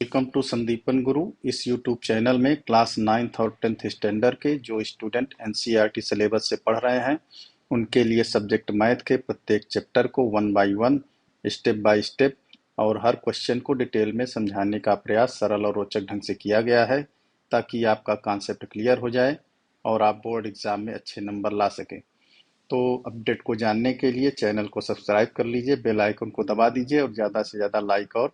Welcome to Sandipan गुरु। इस YouTube channel में class 9th और 10th स्टैंडर्ड के जो स्टूडेंट एनसीईआरटी सिलेबस से पढ़ रहे हैं उनके लिए सब्जेक्ट मैथ के प्रत्येक चैप्टर को one by one, step by step और हर क्वेश्चन को डिटेल में समझाने का प्रयास सरल और रोचक ढंग से किया गया है ताकि आपका कॉन्सेप्ट क्लियर हो जाए और आप बोर्ड एग्जाम में अच्छे नंबर ला सकें। तो अपडेट को जानने के लिए चैनल को सब्सक्राइब कर लीजिए, बेल आइकन को दबा दीजिए और ज़्यादा से ज़्यादा लाइक और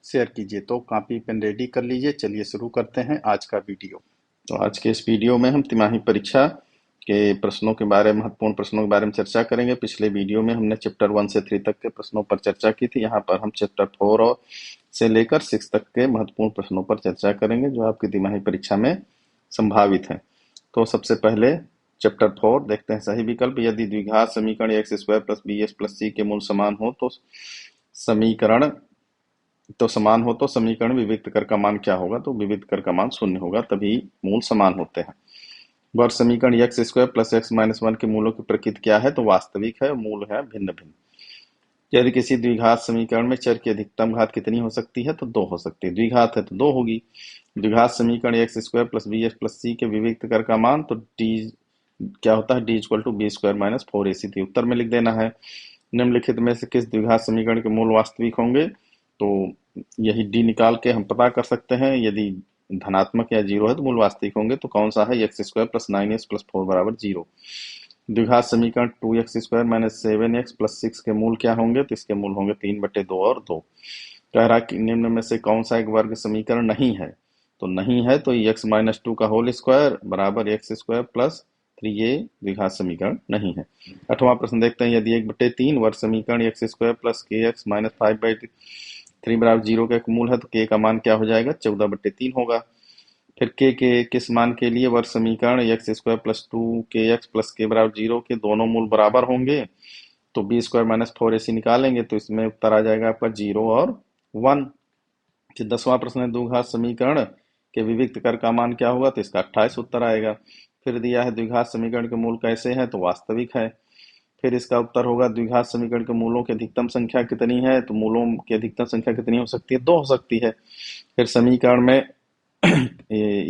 शेयर कीजिए। तो कॉपी पेन रेडी कर लीजिए। चलिए शुरू करते हैं आज का वीडियो। तो आज के इस वीडियो में हम तिमाही परीक्षा के प्रश्नों के बारे में, महत्वपूर्ण प्रश्नों के बारे में चर्चा करेंगे। पिछले वीडियो में हमने चैप्टर 1 से 3 तक के प्रश्नों पर चर्चा की थी। यहाँ पर हम चैप्टर 4 और से लेकर 6 तक के महत्वपूर्ण प्रश्नों पर चर्चा करेंगे जो आपकी तिमाही परीक्षा में संभावित है। तो सबसे पहले चैप्टर 4 देखते हैं। सही विकल्प, यदि द्विघात समीकरण X square plus B X plus C के मूल समान हो तो समीकरण विविक्त कर का मान क्या होगा? तो विविक्त कर का मान 0 होगा, तभी मूल समान होते हैं। वर्ग समीकरण X square plus x minus 1 के मूलों की प्रकृति क्या है? तो वास्तविक है, मूल है भिन्न भिन्न। यदि किसी द्विघात समीकरण में चर की अधिकतम घात कितनी हो सकती है? तो 2 हो सकती है। द्विघात है तो 2 होगी। द्विघात समीकरण X square plus B X plus C के विविक्त कर का मान तो डी क्या होता है? D equal to B square minus 4ac थी। उत्तर में लिख देना है निम्नलिखित में से किस द्विघात समीकरण के मूल वास्तविक होंगे? तो यही डी निकाल के हम पता कर सकते हैं। यदि धनात्मक या जीरो है तो मूल वास्तविक होंगे। तो कौन सा है? X square plus 9x plus 4 बराबर 0। द्विघात समीकरण 2x square minus 7x plus 6 के मूल क्या होंगे? तो इसके मूल होंगे 3/2 और 2। कह रहा कि निम्न में से कौन सा एक वर्ग समीकरण नहीं है? तो नहीं है तो x माइनस 2 का होल स्क्वायर बराबर एक्स स्क्वायर प्लस 3 ये द्विघात समीकरण नहीं है। 8वां प्रश्न देखते हैं। यदि 1/3 वर्ग समीकरण एक्स स्क्वायर प्लस के एक्स माइनस 5/3 बराबर 0 का एक मूल है तो k का मान क्या हो जाएगा? 14/3 होगा। फिर के किस मान के लिए वर्ग समीकरण X square plus 2kx plus के बराबर 0 के दोनों मूल बराबर होंगे? तो बी स्क्वायर माइनस 4ac निकालेंगे तो इसमें उत्तर आ जाएगा आपका 0 और 1। फिर 10वां प्रश्न है, द्विघात समीकरण के विविक्त कर का मान क्या होगा? तो इसका 28 उत्तर आएगा। फिर दिया है द्विघात समीकरण के मूल कैसे हैं? तो वास्तविक है। फिर इसका उत्तर होगा द्विघात समीकरण के मूलों की अधिकतम संख्या कितनी है? तो मूलों की अधिकतम संख्या कितनी हो सकती है? 2 हो सकती है। फिर समीकरण में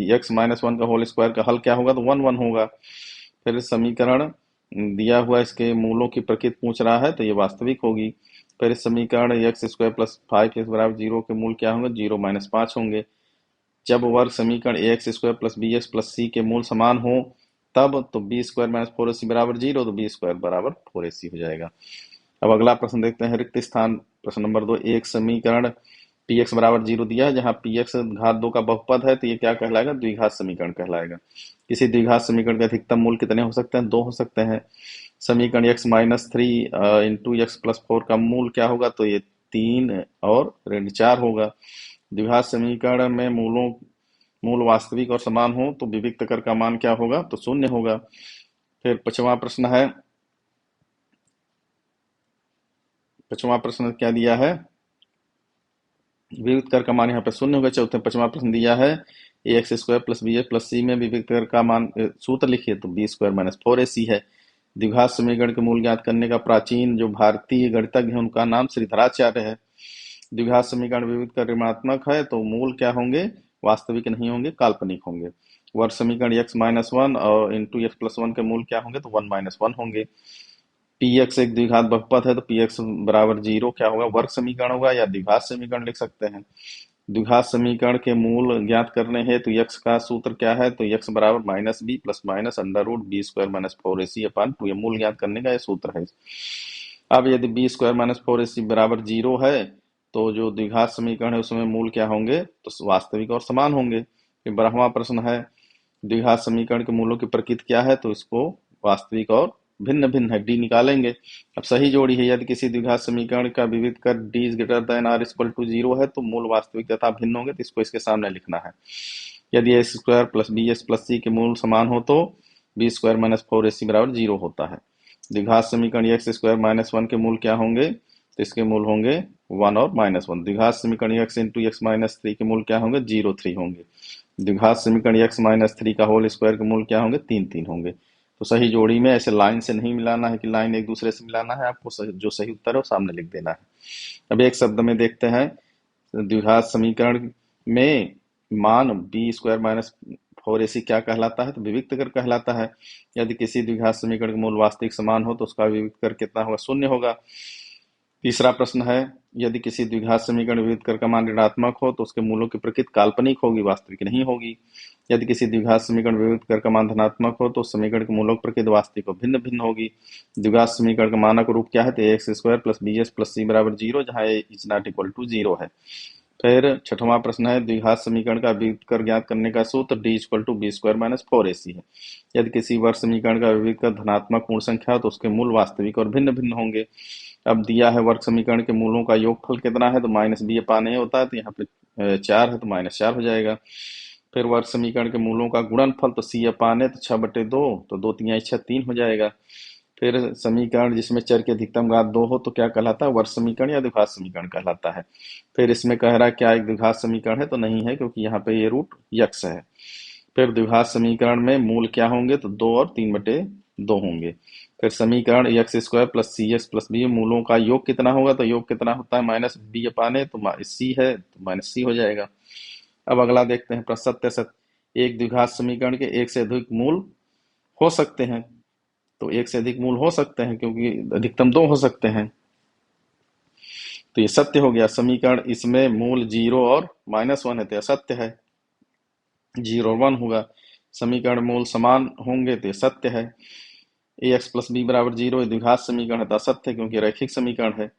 x माइनस 1 का होल स्क्वायर का हल क्या होगा? तो 1 1 होगा। फिर समीकरण दिया हुआ इसके मूलों की प्रकृति पूछ रहा है तो ये वास्तविक होगी। फिर इस समीकरण एक्स स्क्वायर प्लस 5x बराबर 0 के मूल क्या होंगे? 0 माइनस 5 होंगे। जब वर्ग समीकरण X square plus B X plus C के मूल समान हो तब तो बी स्क्वायर माइनस 4ac बराबर 0, तो बी स्क्वायर बराबर 4ac हो जाएगा। अब अगला प्रश्न देखते हैं। रिक्त स्थान प्रश्न नंबर 2, एक समीकरण px बराबर 0 दिया है जहां px घात 2 का बहुपद है तो ये क्या कहलाएगा? द्विघात समीकरण कहलाएगा। किसी द्विघात समीकरण के अधिकतम मूल कितने हो सकते हैं? 2 हो सकते हैं। समीकरण x minus 3 into x plus 4 का मूल क्या होगा? तो ये 3 और ऋण 4 होगा। द्विघात समीकरण में मूल वास्तविक और समान हो तो विविक्त कर का मान क्या होगा? तो 0 होगा। फिर पांचवा प्रश्न क्या दिया है? विविक्त कर का मान यहाँ पे 0 होगा। चौथे 5वां प्रश्न दिया है X square plus B X plus C में विविक्त कर का मान सूत्र लिखिए तो बी स्क्वायर माइनस 4ac है। द्विघात समीकरण के मूल ज्ञात करने का प्राचीन जो भारतीय गणितज्ञ है उनका नाम श्रीधराचार्य है। द्विघात समीकरण विविध कर ऋणात्मक है तो मूल क्या होंगे? वास्तविक नहीं होंगे, काल्पनिक होंगे। वर्ग समीकरण x माइनस 1 और इंटू एक्स प्लस 1 के मूल क्या होंगे? तो 1 माइनस 1 होंगे। px एक द्विघात बहुपद है तो px बराबर 0 क्या होगा? वर्ग समीकरण होगा या द्विघात समीकरण लिख सकते हैं। द्विघात समीकरण के मूल ज्ञात करने हैं तो x का सूत्र क्या है? तो x बराबर minus B plus minus under root B square minus 4ac upon 2, ये मूल ज्ञात करने का ये सूत्र है। अब यदि बी स्क्वायर माइनस 4ac बराबर 0 है तो जो द्विघात समीकरण है उसमें मूल क्या होंगे? तो वास्तविक और समान होंगे। फिर 12वां प्रश्न है, द्विघात समीकरण के मूलों की प्रकृति क्या है? तो इसको वास्तविक और भिन्न भिन्न है, डी निकालेंगे। अब सही जोड़ी है, यदि किसी द्विघात समीकरण का विविध कर D is greater than or equal to 0 है तो मूल वास्तविक तथा भिन्न होंगे तो इसको इसके सामने लिखना है। यदि X square plus B X plus C के मूल समान हो तो बी स्क्वायर माइनस 4ac बराबर 0 होता है। द्विघात समीकरण एक्स स्क्वायर माइनस 1 के मूल क्या होंगे? तो इसके मूल होंगे 1 और माइनस 1। द्विघात समीकरण एक्स इंटू एक्स माइनस 3 के मूल क्या होंगे? 0 3 होंगे। द्विघात समीकरण एक्स माइनस 3 का होल स्क्वायर के मूल क्या होंगे? 3 3 होंगे। तो सही जोड़ी में ऐसे लाइन से नहीं मिलाना है कि लाइन एक दूसरे से मिलाना है, आपको जो सही उत्तर है वो सामने लिख देना है। अब एक शब्द में देखते हैं द्विघात समीकरण में मान बी स्क्वायर माइनस 4ac क्या कहलाता है? तो विविक्त कर कहलाता है। यदि किसी द्विघात समीकरण का मूल वास्तविक समान हो तो उसका विविक्त कर कितना होगा? शून्य होगा। तीसरा प्रश्न है, यदि किसी द्विघात समीकरण विविध कर का मान ऋणात्मक हो तो उसके मूलों की प्रकृति काल्पनिक होगी, वास्तविक नहीं होगी। यदि किसी द्विघात समीकरण विविध कर का मान धनात्मक हो तो उस समीकरण के मूलों की प्रकृति वास्तविक और भिन्न भिन्न होगी। द्विघात समीकरण का मानक रूप क्या है? तो X square plus B S plus C बराबर 0, जहाँ A is not equal to 0 है। फिर छठवां प्रश्न है, द्विघात समीकरण का विविध कर ज्ञात करने का सूत्र D equal to B square minus 4ac है। यदि किसी वर्ग समीकरण का विविध कर धनात्मक पूर्ण संख्या हो तो उसके मूल वास्तविक और भिन्न भिन्न होंगे। अब दिया है वर्ग समीकरण के मूलों का योगफल कितना है? तो माइनस बी अपान ए होता है, तो यहाँ पे 4 है तो माइनस 4 हो जाएगा। फिर वर्ग समीकरण के मूलों का गुणनफल तो सी अपान है, तो 6/2, तो 2 तिहाई 6 3 हो जाएगा। फिर समीकरण जिसमें चर की अधिकतम घात 2 हो तो क्या कहलाता है? वर्ग समीकरण या द्विघात समीकरण कहलाता है। फिर इसमें कह रहा है क्या एक द्विघात समीकरण है? तो नहीं है, क्योंकि यहाँ पे ये रूट यक्स है। फिर द्विघात समीकरण में मूल क्या होंगे? तो 2 और 3/2 होंगे। फिर समीकरण एक्स स्क्वायर प्लस सी एक्स प्लस बी मूलों का योग कितना होगा? तो योग कितना होता है? माइनस बी अपान ए, तो सी है तो माइनस सी हो जाएगा। अब अगला देखते हैं प्रश्न सत्य सत्य। एक द्विघात समीकरण के एक से अधिक मूल हो सकते हैं, तो एक से अधिक मूल हो सकते हैं क्योंकि अधिकतम 2 हो सकते हैं, तो ये सत्य हो गया। समीकरण इसमें मूल 0 और -1 है तो यह सत्य है, 0 और 1 होगा। समीकरण मूल समान होंगे तो ये सत्य है। ए एक्स प्लस बी बराबर 0 द्विघात समीकरण है तो असत्य है क्योंकि रैखिक समीकरण है।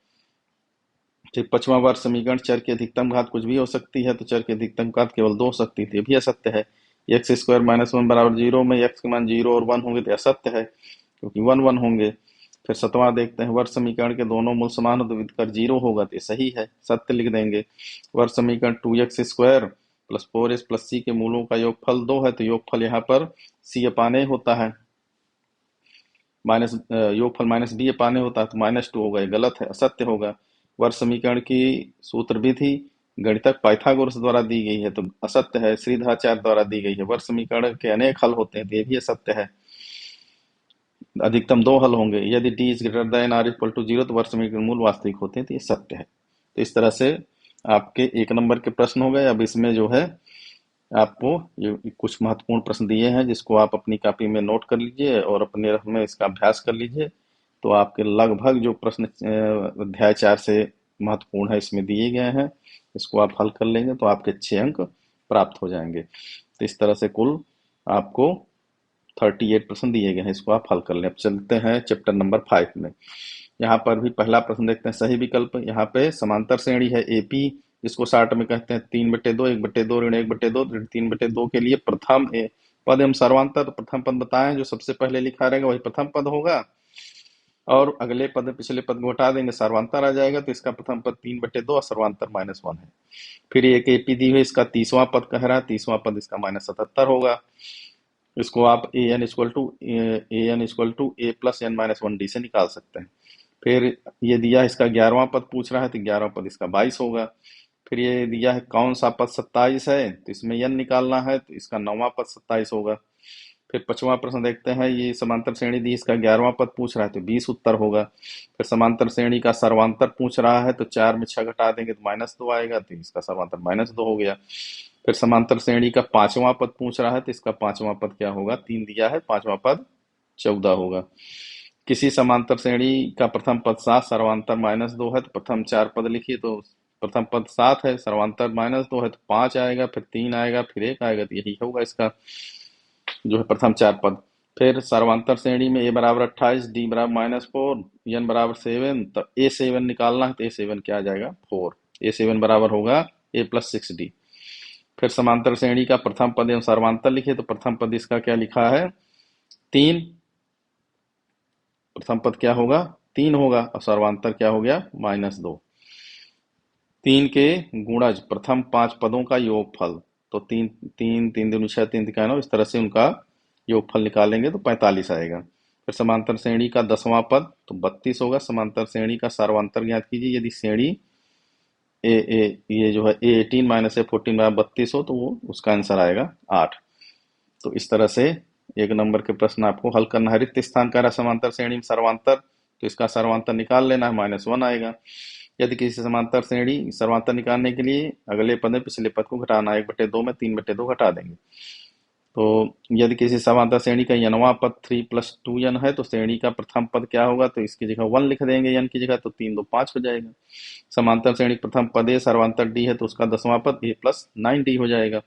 फिर पांचवा वर्ग समीकरण चर की अधिकतम घात कुछ भी हो सकती है, तो चर की अधिकतम घात केवल 2 हो सकती थी, ये भी असत्य है। एक्स स्क्वायर माइनस 1 बराबर 0 में एक्स के मान 0 और 1 होंगे तो असत्य है क्योंकि 1 1 होंगे। फिर सतवां देखते हैं, वर्ग समीकरण के दोनों मूल समान हो तो विविध कर 0 होगा, तो ये सही है, सत्य लिख देंगे। वर्ग समीकरण 2x square plus 4s plus C के मूलों का योगफल 2 है, तो योगफल यहाँ पर सी अपान ए होता है, माइनस योगफल माइनस बी अपान ए होता है, तो -2 होगा, ये गलत है, असत्य होगा। वर्ग समीकरण की सूत्र विधि गणितज्ञ पाइथागोरस द्वारा दी गई है तो असत्य है, श्रीधराचार्य द्वारा दी गई है। वर्ग समीकरण के अनेक हल होते हैं तो ये भी असत्य है, अधिकतम 2 हल होंगे। यदि D is greater than or equal to 0 तो वर्ग समीकरण मूल वास्तविक होते हैं, तो ये सत्य है। तो इस तरह से आपके 1 नंबर के प्रश्न हो गए। अब इसमें जो है आपको ये कुछ महत्वपूर्ण प्रश्न दिए हैं जिसको आप अपनी कॉपी में नोट कर लीजिए और अपने रफ में इसका अभ्यास कर लीजिए, तो आपके लगभग जो प्रश्न अध्याय 4 से महत्वपूर्ण है इसमें दिए गए हैं, इसको आप हल कर लेंगे तो आपके 6 अंक प्राप्त हो जाएंगे। तो इस तरह से कुल आपको 38 प्रश्न दिए गए हैं, इसको आप हल कर लें। अब चलते हैं चैप्टर नंबर 5 में। यहाँ पर भी पहला प्रश्न देखते हैं, सही विकल्प। यहाँ पे समांतर श्रेणी है एपी, जिसको शार्ट में कहते हैं 3/2, 1/2 ऋण 1/2 ऋण 3/2 के लिए प्रथम पद एवं सर्वांतर। तो प्रथम पद बताएं, जो सबसे पहले लिखा रहेगा वही प्रथम पद होगा, और अगले पद पिछले पद को हटा देंगे, सर्वांतर आ जाएगा, तो इसका प्रथम पद 3/2 और सर्वांतर -1 है। फिर एक एपी दी हुई, इसका 30वां पद कह रहा है, 30वां पद इसका -77 होगा। इसको आप an a plus n minus 1d से निकाल सकते हैं। फिर ये दिया इसका 11वां पद पूछ रहा है, तो 11वां पद इसका 22 होगा। फिर ये दिया है कौन सा पद 27 है, तो इसमें n निकालना है, तो इसका 9वां पद 27 होगा। फिर 5वां प्रश्न देखते हैं, ये समांतर श्रेणी दी, इसका 11वां पद पूछ रहा है तो 20 उत्तर होगा। फिर समांतर श्रेणी का सर्वांतर पूछ रहा है, तो 4 में 6 घटा देंगे तो -2 आएगा, तो इसका सर्वांतर -2 हो गया। फिर समांतर श्रेणी का 5वां पद पूछ रहा है, तो इसका 5वां पद क्या होगा? 3 दिया है, 5वां पद 14 होगा। किसी समांतर श्रेणी का प्रथम पद 7, सर्वांतर -2 है, तो प्रथम 4 पद लिखिए, तो प्रथम पद 7 है, सर्वांतर -2 है, तो 5 आएगा, फिर 3 आएगा, फिर 1 आएगा, तो यही होगा इसका जो है प्रथम 4 पद। फिर सर्वांतर श्रेणी में a बराबर 28, d बराबर -4, n बराबर 7, तो a7 निकालना है, तो a7 क्या आ जाएगा? 4। a7 बराबर होगा a प्लस 6d। फिर समांतर श्रेणी का प्रथम पद एवं सर्वांतर लिखे, तो प्रथम पद इसका क्या लिखा है? 3, प्रथम पद क्या होगा? 3 होगा, और सर्वांतर क्या हो गया? -2। 3 के गुणज प्रथम 5 पदों का योगफल, तो 3 3 3 दूनी 6 3 तिहाई 9, इस तरह से उनका योगफल निकालेंगे तो 45 आएगा। फिर समांतर श्रेणी का 10वां पद तो 32 होगा। समांतर श्रेणी का सर्वांतर ज्ञात कीजिए, यदि श्रेणी ए ए ये जो है A18 माइनस A14 बराबर 32 हो तो वो उसका आंसर आएगा 8। तो इस तरह से 1 नंबर के प्रश्न आपको हल करना है। रिक्त स्थान का समांतर श्रेणी में सर्वांतर, तो इसका सर्वांतर निकाल लेना है, -1 आएगा। यदि किसी समांतर श्रेणी सर्वांतर निकालने के लिए अगले पद में पिछले पद को घटाना, 1/2 में 3/2 घटा देंगे। तो यदि किसी समांतर श्रेणी का nवां पद 3 + 2n है तो श्रेणी का प्रथम पद क्या होगा, तो इसकी जगह 1 लिख देंगे n की जगह, तो 3 2 5 हो जाएगा। समांतर श्रेणी प्रथम पद ए सर्वांतर d है तो उसका 10वां पद a + 9d हो जाएगा।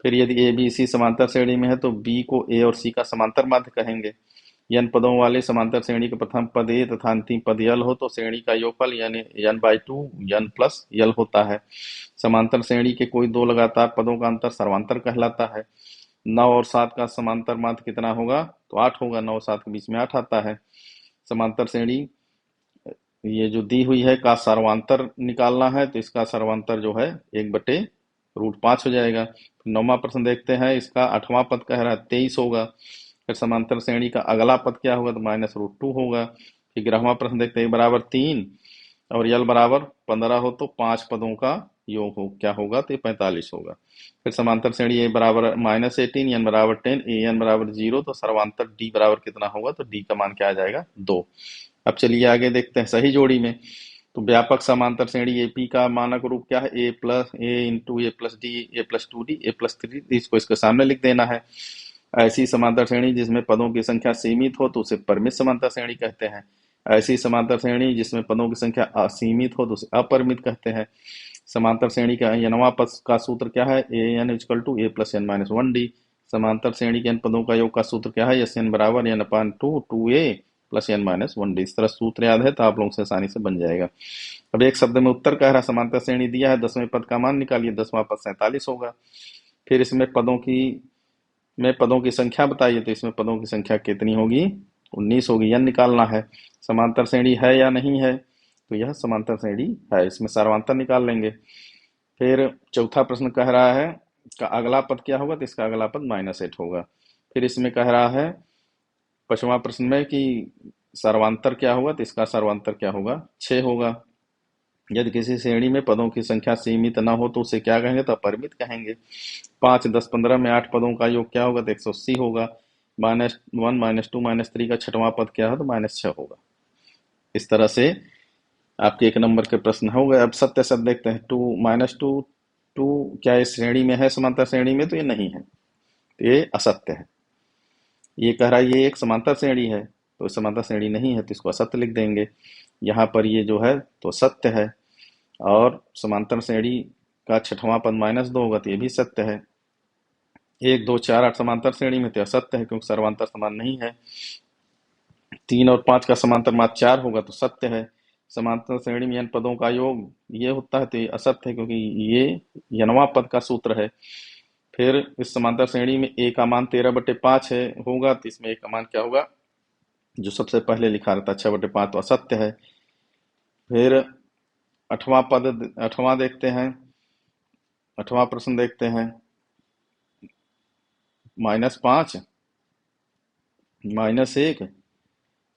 फिर यदि ए बी सी समांतर श्रेणी में है तो b को a और c का समांतर माध्य कहेंगे। n पदों वाले समांतर श्रेणी के प्रथम पद a तथा अंतिम पद l हो तो श्रेणी का योगफल यानी n/2 n + l होता है। समांतर श्रेणी के कोई दो लगातार पदों का अंतर सर्वांतर कहलाता है। 9 और 7 का समांतर माध्य कितना होगा, तो 8 होगा। 9 और 7 के बीच में 8 आता है। समांतर श्रेणी ये जो दी हुई है का सर्वांतर निकालना है तो इसका सर्वांतर जो है 1/√5 हो जाएगा। फिर 9वां प्रश्न देखते हैं, इसका 8वां पद कह रहा है 23 होगा। फिर समांतर श्रेणी का अगला पद क्या होगा, तो -√2 होगा। फिर 11वां प्रश्न देखते हैं, बराबर 3 और यल बराबर 15 हो तो 5 पदों का योग हो क्या होगा, तो ये 45 होगा। फिर समांतर श्रेणी ए बराबर -18 एन बराबर 10 ए एन बराबर 0 तो सर्वांतर डी बराबर कितना होगा, तो डी का मान क्या आ जाएगा, 2। अब चलिए आगे देखते हैं सही जोड़ी में। तो व्यापक समांतर श्रेणी एपी का मानक रूप क्या है, a+a+d a+2d a+3d, इसको इसके सामने लिख देना है। ऐसी समांतर श्रेणी जिसमें पदों की संख्या सीमित हो तो उसे परिमित समांतर श्रेणी कहते हैं। ऐसी समांतर श्रेणी जिसमें पदों की संख्या असीमित हो तो उसे अपरिमित कहते हैं। समांतर श्रेणी का nवां पद का सूत्र क्या है, an = a + n-1d। समांतर श्रेणी के n पदों का योग का सूत्र क्या है, Sn बराबर n/2 2a + n-1d। इस तरह सूत्र याद है तो आप लोगों से आसानी से बन जाएगा। अब एक शब्द में उत्तर कह रहा, समांतर श्रेणी दिया है, 10वें पद का मान निकालिए। 10वां पद 47 होगा। फिर इसमें पदों की संख्या बताइए, तो इसमें पदों की संख्या कितनी होगी, 19 होगी। n निकालना है। समांतर श्रेणी है या नहीं है, तो यह समांतर श्रेणी है। इसमें सर्वांतर निकाल लेंगे। फिर चौथा प्रश्न कह रहा है का अगला पद क्या होगा, तो इसका अगला पद -8 होगा। फिर इसमें कह रहा है 5वां प्रश्न में कि सर्वांतर क्या होगा, तो इसका सर्वांतर क्या होगा, 6 होगा। यदि किसी श्रेणी में पदों की संख्या सीमित न हो तो उसे क्या कहेंगे, तो अपरिमित कहेंगे। 5 10 15 में 8 पदों का योग क्या होगा, तो 180 होगा। -1 -2 -3 का 6वां पद क्या है, तो -6 होगा। इस तरह से आपके 1 नंबर के प्रश्न हो गए। अब सत्य सत्य देखते हैं। 2 2 क्या इस श्रेणी में है, समांतर श्रेणी में, तो ये नहीं है, तो ये असत्य है। ये कह रहा है ये एक समांतर श्रेणी है, तो समांतर श्रेणी नहीं है तो इसको असत्य लिख देंगे। यहाँ पर ये जो है तो सत्य है। और समांतर श्रेणी का 6वां पद -2 होगा तो ये भी सत्य है। 1 2 4 8 समांतर श्रेणी में तो असत्य है क्योंकि सर्वांतर समान नहीं है। 3 और 5 का समांतर मात्र 4 होगा तो सत्य है। समांतर श्रेणी में n पदों का योग ये होता है तो ये असत्य है क्योंकि ये nवां पद का सूत्र है। फिर इस समांतर श्रेणी में a का मान 13/5 है होगा तो इसमें a का मान क्या होगा, जो सबसे पहले लिखा रहता है 6/5 तो असत्य है। फिर 8वां देखते हैं। 8वां प्रश्न देखते हैं। -5 -1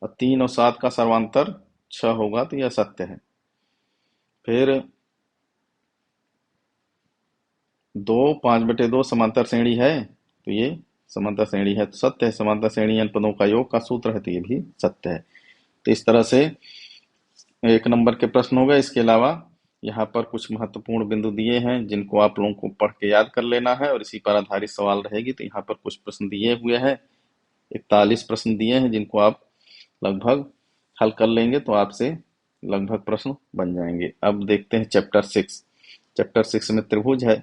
और 3 और 7 का सर्वांतर 6 होगा तो यह सत्य है। फिर 2 5/2 समांतर श्रेणी है तो ये समांतर श्रेणी है तो सत्य है। समांतर श्रेणी n पदों का योग का सूत्र है तो ये भी सत्य है। तो इस तरह से 1 नंबर के प्रश्न हो गए। इसके अलावा यहाँ पर कुछ महत्वपूर्ण बिंदु दिए हैं जिनको आप लोगों को पढ़ के याद कर लेना है और इसी पर आधारित सवाल रहेगी। तो यहाँ पर कुछ प्रश्न दिए हुए हैं, 41 प्रश्न दिए हैं जिनको आप लगभग हल कर लेंगे तो आपसे लगभग प्रश्न बन जाएंगे। अब देखते हैं चैप्टर 6। चैप्टर 6 में त्रिभुज है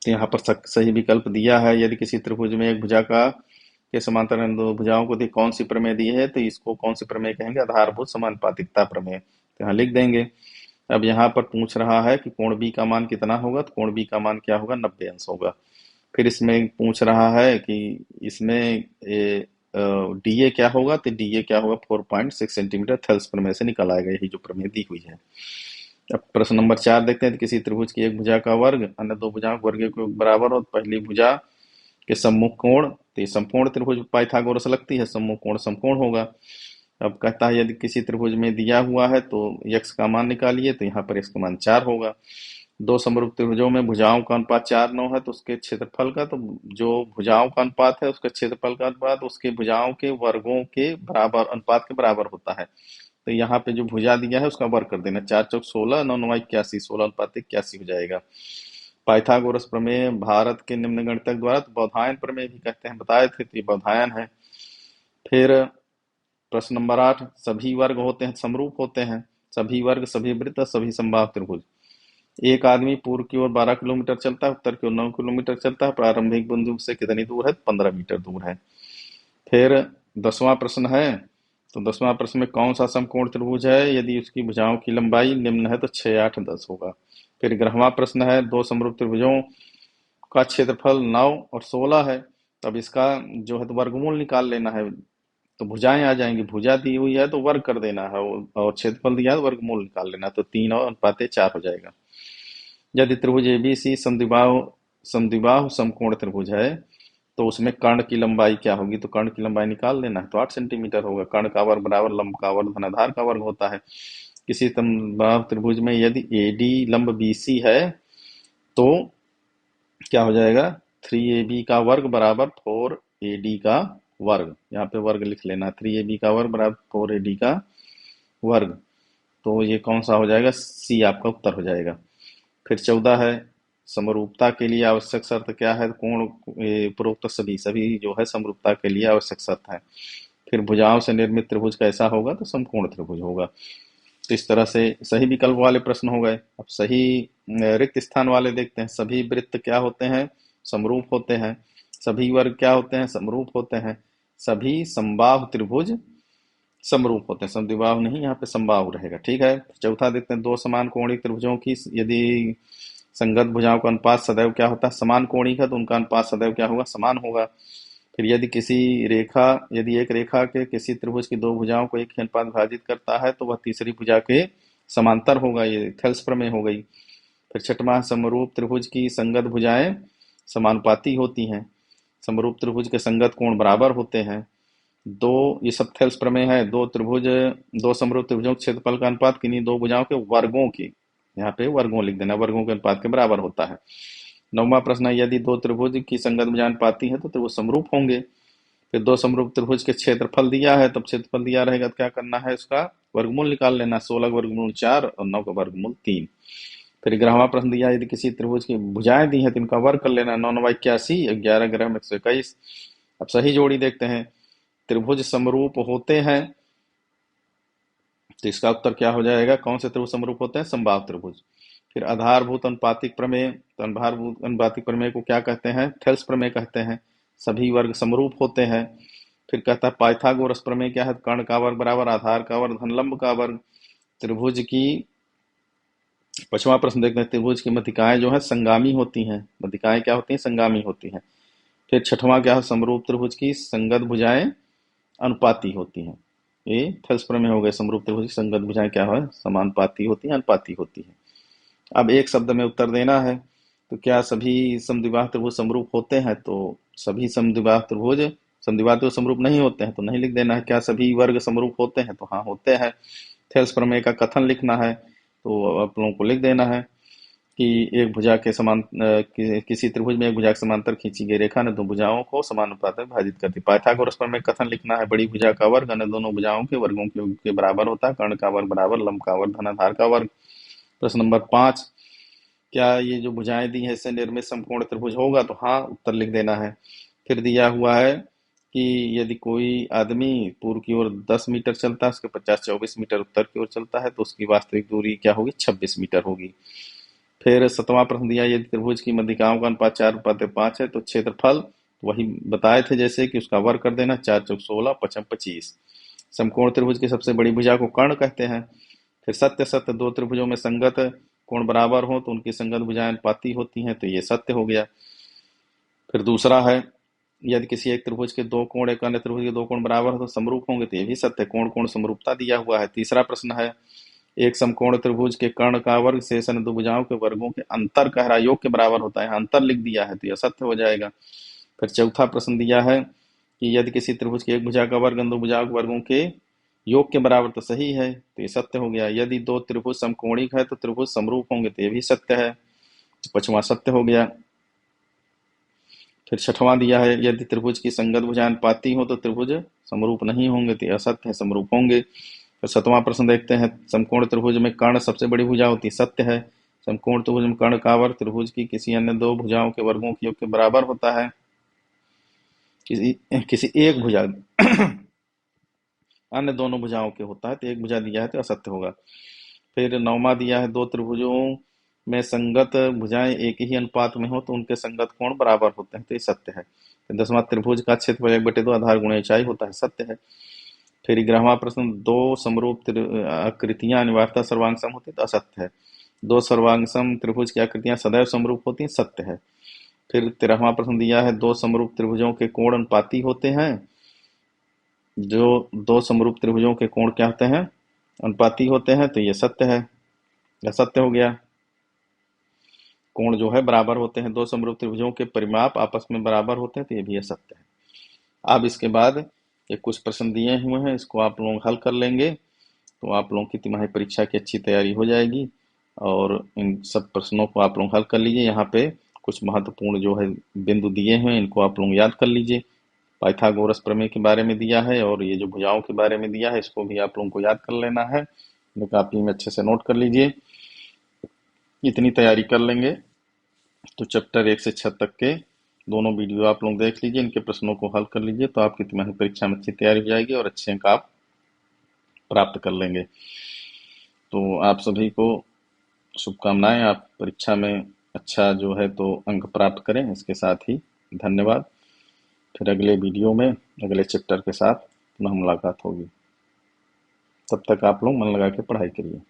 तो यहाँ पर सही विकल्प दिया है। यदि किसी त्रिभुज में एक भुजा का के समांतर इन दो भुजाओं को दी कौन सी प्रमेय दी है, तो इसको कौन सी प्रमेय कहेंगे, आधारभूत समानुपातिकता प्रमेय। तो यहाँ लिख देंगे। अब यहाँ पर पूछ रहा है कि कोण बी का मान कितना होगा, तो कोण बी का मान क्या होगा, 90 अंश होगा। फिर इसमें पूछ रहा है कि इसमें डीए क्या होगा, तो डीए क्या होगा 4.6 सेंटीमीटर थेल्स प्रमेय से निकल आएगा, यही जो प्रमेय दी हुई है। अब प्रश्न नंबर 4 देखते हैं। तो किसी त्रिभुज की एक भुजा का वर्ग अन्य दो भुजाओं के वर्ग के बराबर हो, पहली भुजा के सम्मुख कोण, तो ये समकोण त्रिभुज पाइथागोरस लगती है, सम्मुख कोण समकोण होगा। अब कहता है यदि किसी त्रिभुज में दिया हुआ है तो x का मान निकालिए, तो यहाँ पर x का मान 4 होगा। दो समरूप त्रिभुजों में भुजाओं का अनुपात 4 9 है तो उसके क्षेत्रफल का, तो जो भुजाओं का अनुपात है उसके क्षेत्रफल का अनुपात उसके भुजाओं के वर्गों के बराबर अनुपात के बराबर होता है। तो यहाँ पे जो भुजा दिया है उसका वर्ग कर देना, 4 चौक 16, 9 9 81, 16 × 81 हो जाएगा। पाइथागोरस प्रमेय भारत के निम्न गणितज्ञ द्वारा, तो बौधायन प्रमेय भी कहते हैं, बताए थे, तो ये बौधायन है। फिर प्रश्न नंबर 8, सभी वर्ग होते हैं समरूप होते हैं, सभी वर्ग, सभी वृत्त, सभी समबाहु त्रिभुज। एक आदमी पूर्व की ओर 12 किलोमीटर चलता है, उत्तर की ओर 9 किलोमीटर चलता है, प्रारंभिक बिंदु से कितनी दूर है? 15 मीटर दूर है। फिर 10वां प्रश्न है, तो 10वां प्रश्न में कौन सा समकोण त्रिभुज है यदि उसकी भुजाओं की लंबाई निम्न है? तो 6 8 10 होगा। फिर 11वां प्रश्न है, दो समरूप त्रिभुजों का क्षेत्रफल 9 और 16 है, तब इसका जो है तो वर्गमूल निकाल लेना है। तो भुजाएं आ जाएंगी, भुजा दी हुई है तो वर्ग कर देना है, और क्षेत्रफल दिया है तो वर्गमूल निकाल लेना, तो 3 और अनुपात 4 हो जाएगा। यदि त्रिभुज एबीसी समद्विबाहु समकोण त्रिभुज है तो उसमें कर्ण की लंबाई क्या होगी? तो कर्ण की लंबाई निकाल लेना है, तो 8 सेंटीमीटर होगा। कर्ण का वर्ग बराबर लंब का वर्ग धन आधार का वर्ग होता है। किसी समबाहु त्रिभुज में यदि एडी लंब बीसी है तो क्या हो जाएगा? 3AB का वर्ग बराबर 4AD का वर्ग, यहाँ पे वर्ग लिख लेना, 3AB का वर्ग बराबर 4AD का वर्ग। तो ये कौन सा हो जाएगा? सी आपका उत्तर हो जाएगा। फिर 14 है, समरूपता के लिए आवश्यक शर्त क्या है? कोण उपरोक्त सभी सभी जो है समरूपता के लिए आवश्यक शर्त है। फिर भुजाओं से निर्मित त्रिभुज कैसा होगा? तो समकोण त्रिभुज होगा। तो इस तरह से सही विकल्प वाले प्रश्न हो गए। अब सही रिक्त स्थान वाले देखते हैं। सभी वृत्त क्या होते हैं? समरूप होते हैं। सभी वर्ग क्या होते हैं? समरूप होते हैं। सभी समबाहु त्रिभुज समरूप होते हैं, समद्विबाहु नहीं, यहाँ पे समबाहु रहेगा। ठीक है, चौथा देखते हैं, दो समान कोणीय त्रिभुजों की यदि संगत भुजाओं का अनुपात सदैव क्या होता है? समान कोणीय का, तो उनका अनुपात सदैव क्या होगा? समान होगा। फिर यदि एक रेखा के किसी त्रिभुज की दो भुजाओं को एक ही अनुपात विभाजित करता है तो वह तीसरी भुजा के समांतर होगा, ये थेल्स प्रमेय हो गई। फिर छठवां, समरूप त्रिभुज की संगत भुजाएं समानुपाती होती हैं। समरूप त्रिभुज के संगत कोण बराबर होते हैं। ये सब थेल्स प्रमेय है। दो समरूप त्रिभुजों के क्षेत्रफल का अनुपात किन्हीं दो भुजाओं के वर्गों की, यहाँ पे वर्गों लिख देना, वर्गों के अनुपात के बराबर होता है। 9वां प्रश्न है, यदि दो त्रिभुज की संगत भुजाएं अनुपाती है तो त्रिभुज समरूप होंगे। फिर दो समरूप त्रिभुज के क्षेत्रफल दिया है, तब क्षेत्रफल दिया रहेगा तो क्या करना है? उसका वर्गमूल निकाल लेना, 16 का वर्गमूल 4 और 9 का वर्गमूल 3। फिर 11वां प्रश्न दिया, यदि किसी त्रिभुज की भुजाएं दी हैं तो इनका वर्ग कर लेना, 9 9 81, 11 11 121। अब सही जोड़ी देखते हैं, त्रिभुज समरूप होते हैं, तो इसका उत्तर क्या हो जाएगा? कौन से त्रिभुज समरूप होते हैं? समबाहु त्रिभुज। फिर आधारभूत अनुपातिक प्रमेय, तो आधारभूत अनुपातिक प्रमेय को क्या कहते हैं? थेल्स प्रमेय कहते हैं। सभी वर्ग समरूप होते हैं। फिर कहता है पाइथागोरस प्रमेय क्या है? कर्ण का वर्ग बराबर आधार का वर्ग धन लंब का वर्ग। त्रिभुज की 5वां प्रश्न देखते हैं, त्रिभुज की मध्यिकाएं जो है संगामी होती हैं। मध्यिकाएं क्या होती हैं? संगामी होती हैं। फिर 6वां क्या है? समरूप त्रिभुज की संगत भुजाएं अनुपाती होती हैं। ये थेल्स प्रमेय हो गए। समरूप त्रिभुज की संगत भुजाएं क्या है? समानुपाती होती हैं, अनुपाती होती हैं। अब एक शब्द में उत्तर देना है, तो क्या सभी समद्विबाहु त्रिभुज समरूप होते हैं? तो सभी समद्विबाहु त्रिभुज समरूप नहीं होते हैं, तो नहीं लिख देना है। क्या सभी वर्ग समरूप होते हैं? तो हाँ, होते हैं। थेल्स प्रमेय का कथन लिखना है, तो आप लोगों को लिख देना है कि एक भुजा के किसी त्रिभुज में एक भुजा के समांतर खींची गई रेखा ने दो भुजाओं को समानुपात में विभाजित करती। पाइथागोरस प्रमेय कथन लिखना है, बड़ी भुजा का वर्ग अन्य दोनों भुजाओं के वर्गों के बराबर होता है। कर्ण का वर्ग बराबर लंब का वर्ग धन आधार का वर्ग। प्रश्न नंबर 5, क्या ये जो भुजाएं दी है इससे निर्मित समकोण त्रिभुज होगा? तो हाँ, उत्तर लिख देना है। फिर दिया हुआ है कि यदि कोई आदमी पूर्व की ओर 10 मीटर चलता है, उसके 50 24 मीटर उत्तर की ओर चलता है, तो उसकी वास्तविक दूरी क्या होगी? 26 मीटर होगी। फिर 7वां प्रश्न दिया, यदि त्रिभुज की मध्यिकाओं का अनुपात 4:5 है तो क्षेत्रफल वही बताए थे, जैसे कि उसका वर्ग कर देना, 4 चौक 16, 5 25। समकोण त्रिभुज की सबसे बड़ी भुजा को कर्ण कहते हैं। फिर सत्य सत्य, दो त्रिभुजों में संगत कोण बराबर हो तो उनकी संगत भुजाएं अनुपाती होती हैं, तो ये सत्य हो गया। फिर दूसरा है, यदि किसी एक त्रिभुज के दो कोण एक अन्य त्रिभुज के दो कोण बराबर हो तो समरूप होंगे, तो ये भी सत्य, कोण कोण समरूपता दिया हुआ है। तीसरा प्रश्न है, एक समकोण त्रिभुज के कर्ण का वर्ग शेष अन्य दो भुजाओं के वर्गों के अंतर का योग के बराबर होता है, अंतर लिख दिया है तो यह सत्य हो जाएगा। फिर चौथा प्रश्न दिया है कि यदि किसी त्रिभुज की एक भुजा का वर्ग अन्य दो भुजाओं के वर्गों के योग के बराबर, तो सही है, तो ये सत्य हो गया। यदि दो त्रिभुज समकोणिक है तो त्रिभुज समरूप होंगे, तो ये भी सत्य है, तो 5वां सत्य हो गया। फिर 6वां दिया है, यदि त्रिभुज की संगत भुजाएं अनुपाती हो तो त्रिभुज समरूप नहीं होंगे, तो असत्य है, समरूप होंगे। तो 7वां प्रश्न देखते हैं। समकोण त्रिभुज में कर्ण सबसे बड़ी भुजा होती है, सत्य है। समकोण त्रिभुज में कर्ण का वर्ग त्रिभुज की किसी अन्य दो भुजाओं के वर्गों के योग के बराबर होता है। किसी किसी एक भुजा अन्य दोनों भुजाओं के होता है, तो एक भुजा दिया है तो असत्य होगा। फिर 9वां दिया है, दो त्रिभुजों में संगत भुजाएं एक ही अनुपात में हो तो उनके संगत कोण बराबर होते हैं, तो ये सत्य है। फिर 10वां, त्रिभुज का क्षेत्रफल 1/2 आधार गुणा ऊंचाई होता है, सत्य है। फिर 11वां प्रश्न, दो समरूप आकृतियां अनिवार्यतः सर्वांग सम होती है, तो असत्य है। दो सर्वांग सम त्रिभुज की आकृतियां सदैव समरूप होती हैं, सत्य है। फिर 13वां प्रश्न दिया है, दो समरूप त्रिभुजों के कोण अनुपाती होते हैं। जो दो समरूप त्रिभुजों के कोण क्या होते हैं, अनुपाती होते हैं, तो ये सत्य है, या सत्य हो गया। कोण जो है बराबर होते हैं, दो समरूप त्रिभुजों के परिमाप आपस में बराबर होते हैं, तो ये भी असत्य है। अब इसके बाद ये कुछ प्रश्न दिए हुए हैं, इसको आप लोग हल कर लेंगे तो आप लोगों की तिमाही परीक्षा की अच्छी तैयारी हो जाएगी। और इन सब प्रश्नों को आप लोग हल कर लीजिए। यहाँ पे कुछ महत्वपूर्ण जो है बिंदु दिए हैं, इनको आप लोग याद कर लीजिए। पाइथागोरस प्रमेय के बारे में दिया है और ये जो भुजाओं के बारे में दिया है, इसको भी आप लोगों को याद कर लेना है। कॉपी में अच्छे से नोट कर लीजिए। इतनी तैयारी कर लेंगे तो चैप्टर 1 से 6 तक के दोनों वीडियो आप लोग देख लीजिए, इनके प्रश्नों को हल कर लीजिए, तो आपकी तिमाही परीक्षा में अच्छी तैयारी हो जाएगी और अच्छे अंक आप प्राप्त कर लेंगे। तो आप सभी को शुभकामनाएं, आप परीक्षा में अच्छा जो है तो अंक प्राप्त करें। इसके साथ ही धन्यवाद। फिर अगले वीडियो में अगले चैप्टर के साथ पुनः मुलाकात होगी। तब तक आप लोग मन लगा के पढ़ाई करिए।